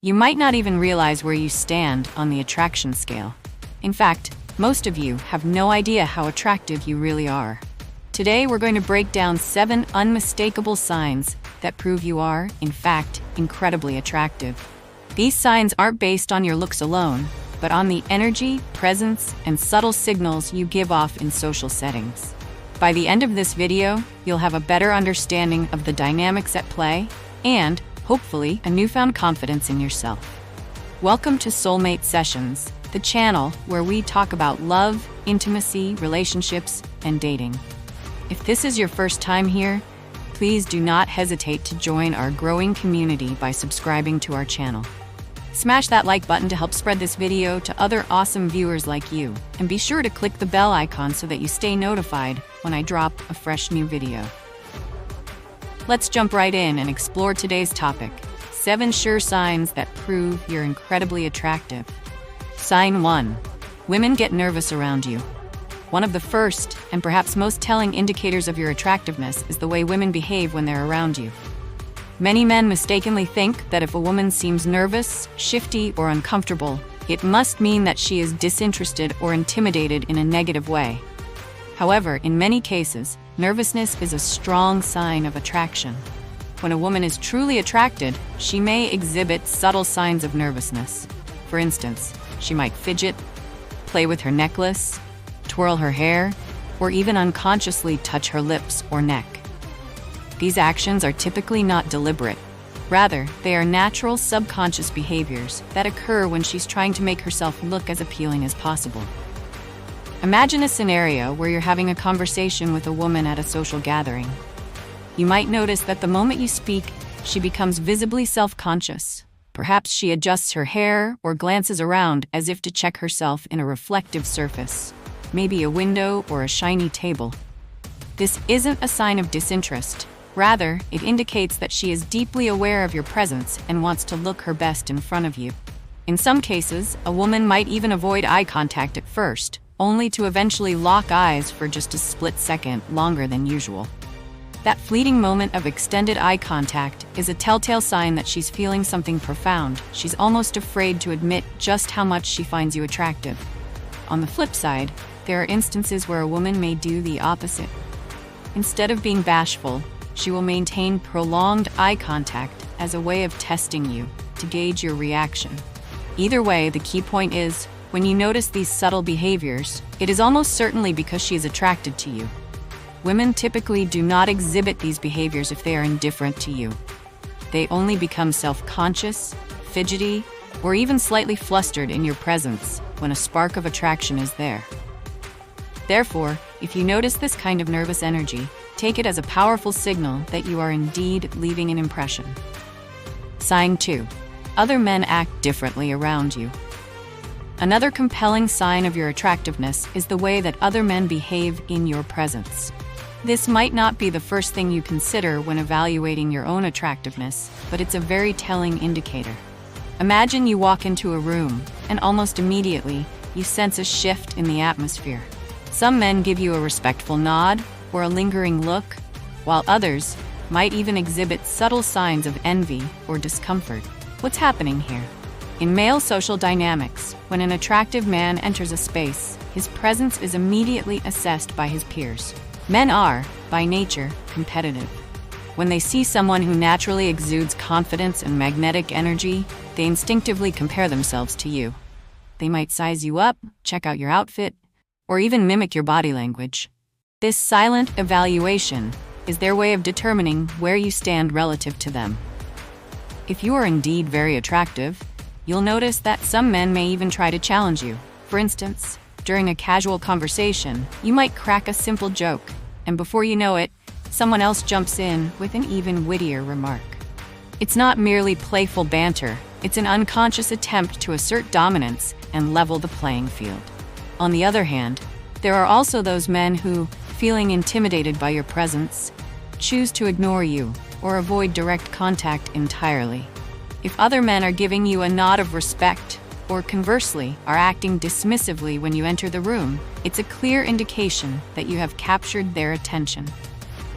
You might not even realize where you stand on the attraction scale. In fact, most of you have no idea how attractive you really are. Today, we're going to break down 7 unmistakable signs that prove you are, in fact, incredibly attractive. These signs aren't based on your looks alone, but on the energy, presence, and subtle signals you give off in social settings. By the end of this video, you'll have a better understanding of the dynamics at play and, hopefully, a newfound confidence in yourself. Welcome to Soulmate Sessions, the channel where we talk about love, intimacy, relationships, and dating. If this is your first time here, please do not hesitate to join our growing community by subscribing to our channel. Smash that like button to help spread this video to other awesome viewers like you, and be sure to click the bell icon so that you stay notified when I drop a fresh new video. Let's jump right in and explore today's topic: 7 sure signs that prove you're incredibly attractive. Sign 1. Women get nervous around you. One of the first, and perhaps most telling indicators of your attractiveness is the way women behave when they're around you. Many men mistakenly think that if a woman seems nervous, shifty, or uncomfortable, it must mean that she is disinterested or intimidated in a negative way. However, in many cases, nervousness is a strong sign of attraction. When a woman is truly attracted, she may exhibit subtle signs of nervousness. For instance, she might fidget, play with her necklace, twirl her hair, or even unconsciously touch her lips or neck. These actions are typically not deliberate. Rather, they are natural subconscious behaviors that occur when she's trying to make herself look as appealing as possible. Imagine a scenario where you're having a conversation with a woman at a social gathering. You might notice that the moment you speak, she becomes visibly self-conscious. Perhaps she adjusts her hair or glances around as if to check herself in a reflective surface, maybe a window or a shiny table. This isn't a sign of disinterest. Rather, it indicates that she is deeply aware of your presence and wants to look her best in front of you. In some cases, a woman might even avoid eye contact at first, only to eventually lock eyes for just a split second longer than usual. That fleeting moment of extended eye contact is a telltale sign that she's feeling something profound. She's almost afraid to admit just how much she finds you attractive. On the flip side, there are instances where a woman may do the opposite. Instead of being bashful, she will maintain prolonged eye contact as a way of testing you to gauge your reaction. Either way, the key point is, when you notice these subtle behaviors, it is almost certainly because she is attracted to you. Women typically do not exhibit these behaviors if they are indifferent to you. They only become self-conscious, fidgety, or even slightly flustered in your presence when a spark of attraction is there. Therefore, if you notice this kind of nervous energy, take it as a powerful signal that you are indeed leaving an impression. Sign 2. Other men act differently around you. Another compelling sign of your attractiveness is the way that other men behave in your presence. This might not be the first thing you consider when evaluating your own attractiveness, but it's a very telling indicator. Imagine you walk into a room, and almost immediately, you sense a shift in the atmosphere. Some men give you a respectful nod or a lingering look, while others might even exhibit subtle signs of envy or discomfort. What's happening here? In male social dynamics, when an attractive man enters a space, his presence is immediately assessed by his peers. Men are, by nature, competitive. When they see someone who naturally exudes confidence and magnetic energy, they instinctively compare themselves to you. They might size you up, check out your outfit, or even mimic your body language. This silent evaluation is their way of determining where you stand relative to them. If you are indeed very attractive, you'll notice that some men may even try to challenge you. For instance, during a casual conversation, you might crack a simple joke, and before you know it, someone else jumps in with an even wittier remark. It's not merely playful banter, it's an unconscious attempt to assert dominance and level the playing field. On the other hand, there are also those men who, feeling intimidated by your presence, choose to ignore you or avoid direct contact entirely. If other men are giving you a nod of respect, or conversely, are acting dismissively when you enter the room, it's a clear indication that you have captured their attention.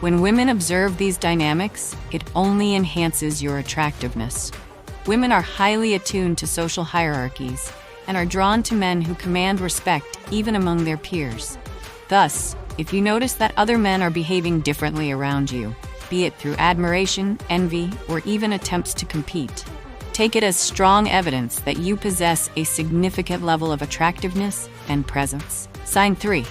When women observe these dynamics, it only enhances your attractiveness. Women are highly attuned to social hierarchies and are drawn to men who command respect even among their peers. Thus, if you notice that other men are behaving differently around you, be it through admiration, envy, or even attempts to compete, take it as strong evidence that you possess a significant level of attractiveness and presence. Sign 3.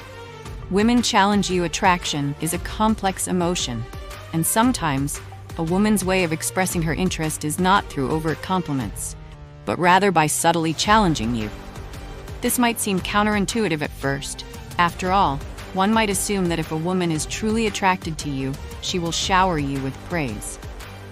Women challenge you. Attraction is a complex emotion, and sometimes a woman's way of expressing her interest is not through overt compliments, but rather by subtly challenging you. This might seem counterintuitive at first. After all, one might assume that if a woman is truly attracted to you, she will shower you with praise.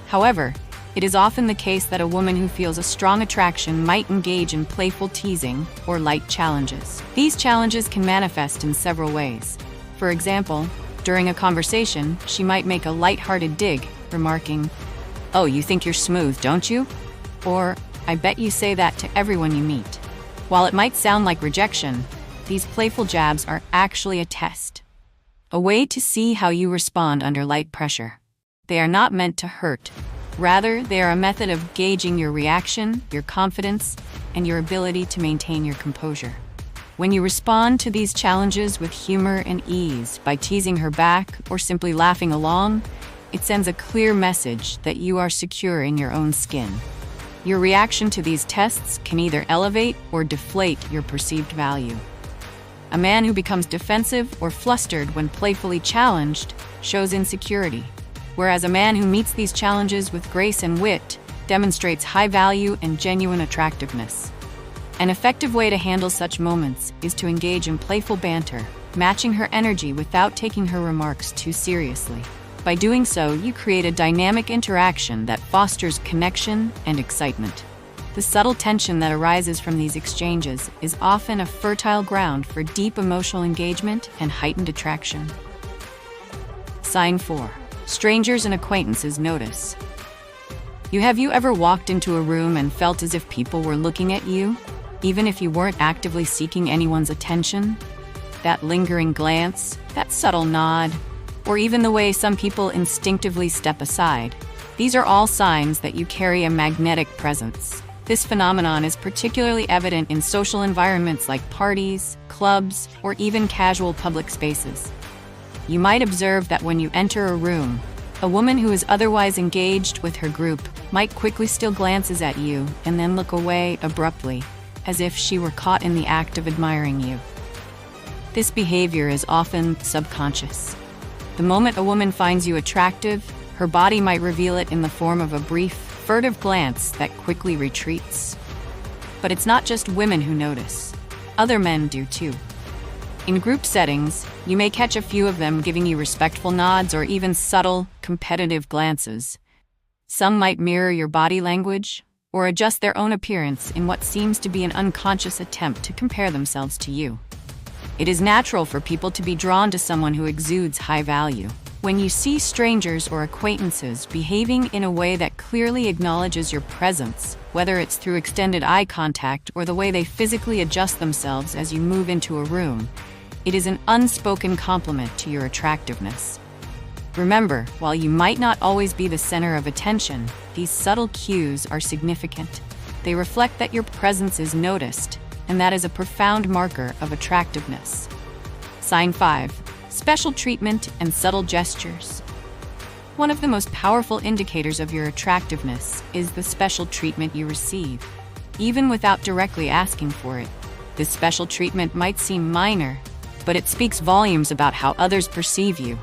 However, it is often the case that a woman who feels a strong attraction might engage in playful teasing or light challenges. These challenges can manifest in several ways. For example, during a conversation, she might make a light-hearted dig, remarking, "Oh, you think you're smooth, don't you?" Or, "I bet you say that to everyone you meet." While it might sound like rejection, these playful jabs are actually a test, a way to see how you respond under light pressure. They are not meant to hurt. Rather, they are a method of gauging your reaction, your confidence, and your ability to maintain your composure. When you respond to these challenges with humor and ease, by teasing her back or simply laughing along, it sends a clear message that you are secure in your own skin. Your reaction to these tests can either elevate or deflate your perceived value. A man who becomes defensive or flustered when playfully challenged shows insecurity, whereas a man who meets these challenges with grace and wit demonstrates high value and genuine attractiveness. An effective way to handle such moments is to engage in playful banter, matching her energy without taking her remarks too seriously. By doing so, you create a dynamic interaction that fosters connection and excitement. The subtle tension that arises from these exchanges is often a fertile ground for deep emotional engagement and heightened attraction. Sign 4. Strangers and acquaintances notice. Have you ever walked into a room and felt as if people were looking at you, even if you weren't actively seeking anyone's attention? That lingering glance, that subtle nod, or even the way some people instinctively step aside. These are all signs that you carry a magnetic presence. This phenomenon is particularly evident in social environments like parties, clubs, or even casual public spaces. You might observe that when you enter a room, a woman who is otherwise engaged with her group might quickly steal glances at you and then look away abruptly, as if she were caught in the act of admiring you. This behavior is often subconscious. The moment a woman finds you attractive, her body might reveal it in the form of a brief, furtive glance that quickly retreats. But it's not just women who notice. Other men do too. In group settings, you may catch a few of them giving you respectful nods or even subtle, competitive glances. Some might mirror your body language or adjust their own appearance in what seems to be an unconscious attempt to compare themselves to you. It is natural for people to be drawn to someone who exudes high value. When you see strangers or acquaintances behaving in a way that clearly acknowledges your presence, whether it's through extended eye contact or the way they physically adjust themselves as you move into a room, it is an unspoken compliment to your attractiveness. Remember, while you might not always be the center of attention, these subtle cues are significant. They reflect that your presence is noticed, and that is a profound marker of attractiveness. Sign 5. Special treatment and subtle gestures. One of the most powerful indicators of your attractiveness is the special treatment you receive. Even without directly asking for it, this special treatment might seem minor, but it speaks volumes about how others perceive you.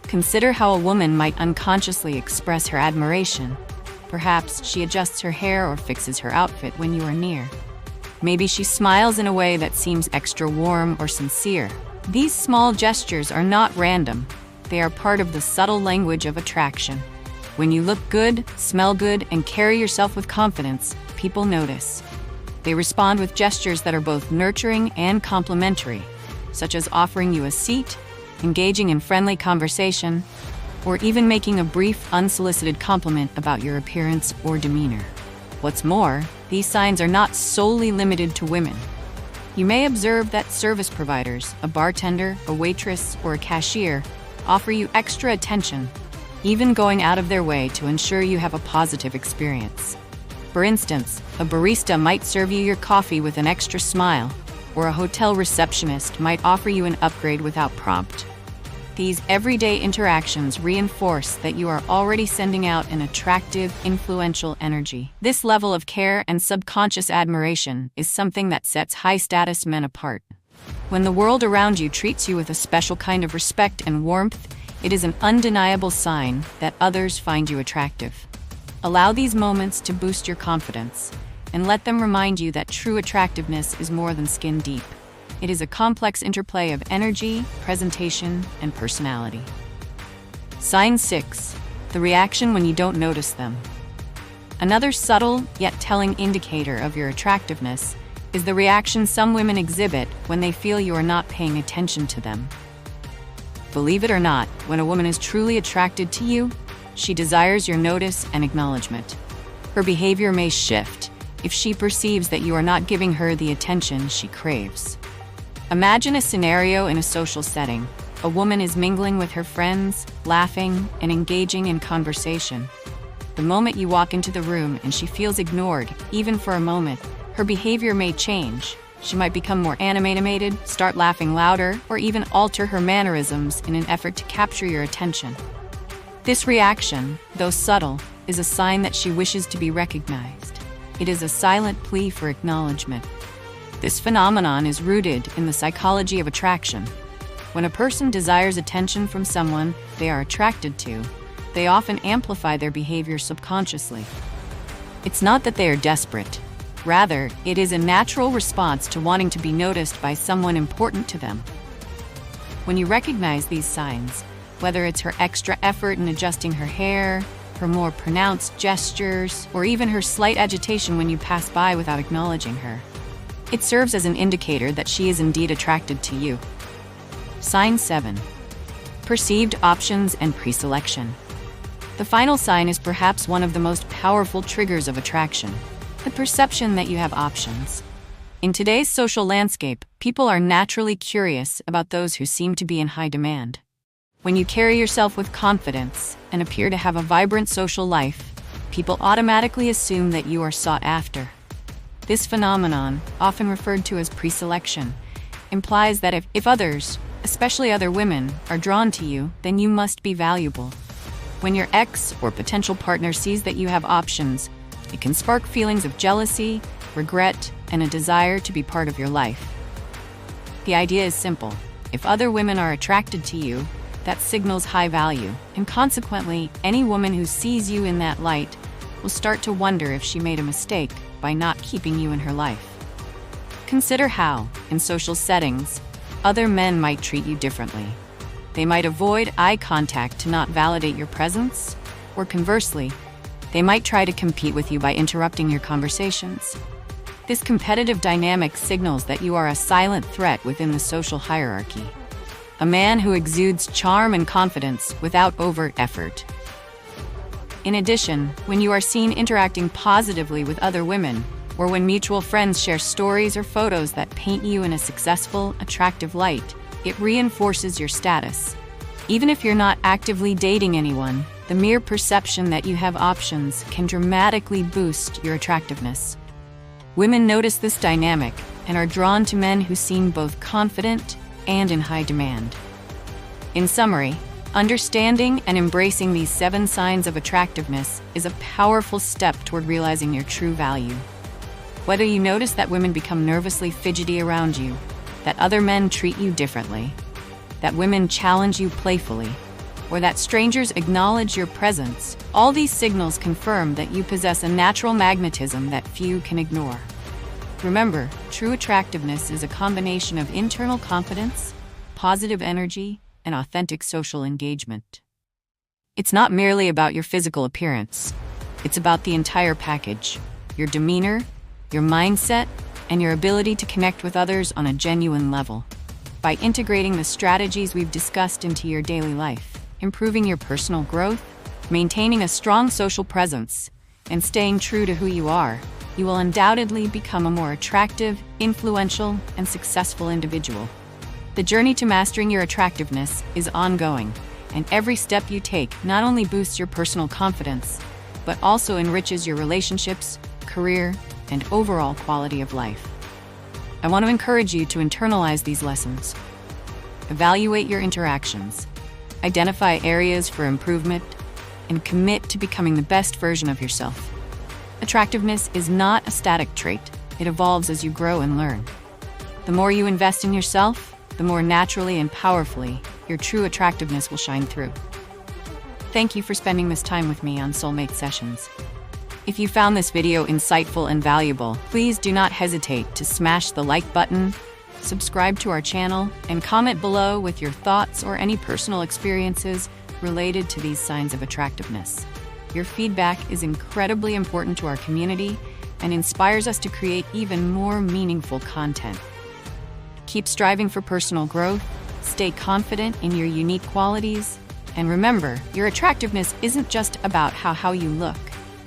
Consider how a woman might unconsciously express her admiration. Perhaps she adjusts her hair or fixes her outfit when you are near. Maybe she smiles in a way that seems extra warm or sincere. These small gestures are not random. They are part of the subtle language of attraction. When you look good, smell good, and carry yourself with confidence, people notice. They respond with gestures that are both nurturing and complimentary, such as offering you a seat, engaging in friendly conversation, or even making a brief, unsolicited compliment about your appearance or demeanor. What's more, these signs are not solely limited to women. You may observe that service providers, a bartender, a waitress, or a cashier, offer you extra attention, even going out of their way to ensure you have a positive experience. For instance, a barista might serve you your coffee with an extra smile, or a hotel receptionist might offer you an upgrade without prompt. These everyday interactions reinforce that you are already sending out an attractive, influential energy. This level of care and subconscious admiration is something that sets high-status men apart. When the world around you treats you with a special kind of respect and warmth, it is an undeniable sign that others find you attractive. Allow these moments to boost your confidence, and let them remind you that true attractiveness is more than skin deep. It is a complex interplay of energy, presentation, and personality. Sign 6. The reaction when you don't notice them. Another subtle, yet telling indicator of your attractiveness is the reaction some women exhibit when they feel you are not paying attention to them. Believe it or not, when a woman is truly attracted to you, she desires your notice and acknowledgement. Her behavior may shift if she perceives that you are not giving her the attention she craves. Imagine a scenario in a social setting. A woman is mingling with her friends, laughing, and engaging in conversation. The moment you walk into the room and she feels ignored, even for a moment, her behavior may change. She might become more animated, start laughing louder, or even alter her mannerisms in an effort to capture your attention. This reaction, though subtle, is a sign that she wishes to be recognized. It is a silent plea for acknowledgement. This phenomenon is rooted in the psychology of attraction. When a person desires attention from someone they are attracted to, they often amplify their behavior subconsciously. It's not that they are desperate. Rather, it is a natural response to wanting to be noticed by someone important to them. When you recognize these signs, whether it's her extra effort in adjusting her hair, her more pronounced gestures, or even her slight agitation when you pass by without acknowledging her, it serves as an indicator that she is indeed attracted to you. Sign 7. Perceived options and preselection. The final sign is perhaps one of the most powerful triggers of attraction, the perception that you have options. In today's social landscape, people are naturally curious about those who seem to be in high demand. When you carry yourself with confidence and appear to have a vibrant social life, people automatically assume that you are sought after. This phenomenon, often referred to as preselection, implies that if others, especially other women, are drawn to you, then you must be valuable. When your ex or potential partner sees that you have options, it can spark feelings of jealousy, regret, and a desire to be part of your life. The idea is simple. If other women are attracted to you, that signals high value, and consequently, any woman who sees you in that light will start to wonder if she made a mistake by not keeping you in her life. Consider how, in social settings, other men might treat you differently. They might avoid eye contact to not validate your presence, or conversely, they might try to compete with you by interrupting your conversations. This competitive dynamic signals that you are a silent threat within the social hierarchy, a man who exudes charm and confidence without overt effort. In addition, when you are seen interacting positively with other women, or when mutual friends share stories or photos that paint you in a successful, attractive light, it reinforces your status. Even if you're not actively dating anyone, the mere perception that you have options can dramatically boost your attractiveness. Women notice this dynamic and are drawn to men who seem both confident and in high demand. In summary, understanding and embracing these 7 signs of attractiveness is a powerful step toward realizing your true value. Whether you notice that women become nervously fidgety around you, that other men treat you differently, that women challenge you playfully, or that strangers acknowledge your presence, all these signals confirm that you possess a natural magnetism that few can ignore. Remember, true attractiveness is a combination of internal confidence, positive energy, and authentic social engagement. It's not merely about your physical appearance. It's about the entire package: your demeanor, your mindset, and your ability to connect with others on a genuine level. By integrating the strategies we've discussed into your daily life, improving your personal growth, maintaining a strong social presence, and staying true to who you are, you will undoubtedly become a more attractive, influential, and successful individual. The journey to mastering your attractiveness is ongoing, and every step you take not only boosts your personal confidence, but also enriches your relationships, career, and overall quality of life. I want to encourage you to internalize these lessons. Evaluate your interactions, identify areas for improvement, and commit to becoming the best version of yourself. Attractiveness is not a static trait. It evolves as you grow and learn. The more you invest in yourself, the more naturally and powerfully your true attractiveness will shine through. Thank you for spending this time with me on Soulmate Sessions. If you found this video insightful and valuable, please do not hesitate to smash the like button, subscribe to our channel, and comment below with your thoughts or any personal experiences related to these signs of attractiveness. Your feedback is incredibly important to our community and inspires us to create even more meaningful content. Keep striving for personal growth, stay confident in your unique qualities, and remember, your attractiveness isn't just about how you look.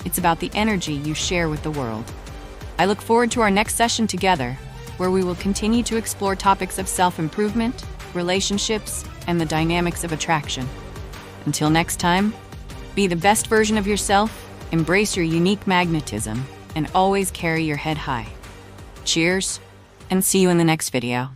It's about the energy you share with the world. I look forward to our next session together, where we will continue to explore topics of self-improvement, relationships, and the dynamics of attraction. Until next time, be the best version of yourself, embrace your unique magnetism, and always carry your head high. Cheers, and see you in the next video.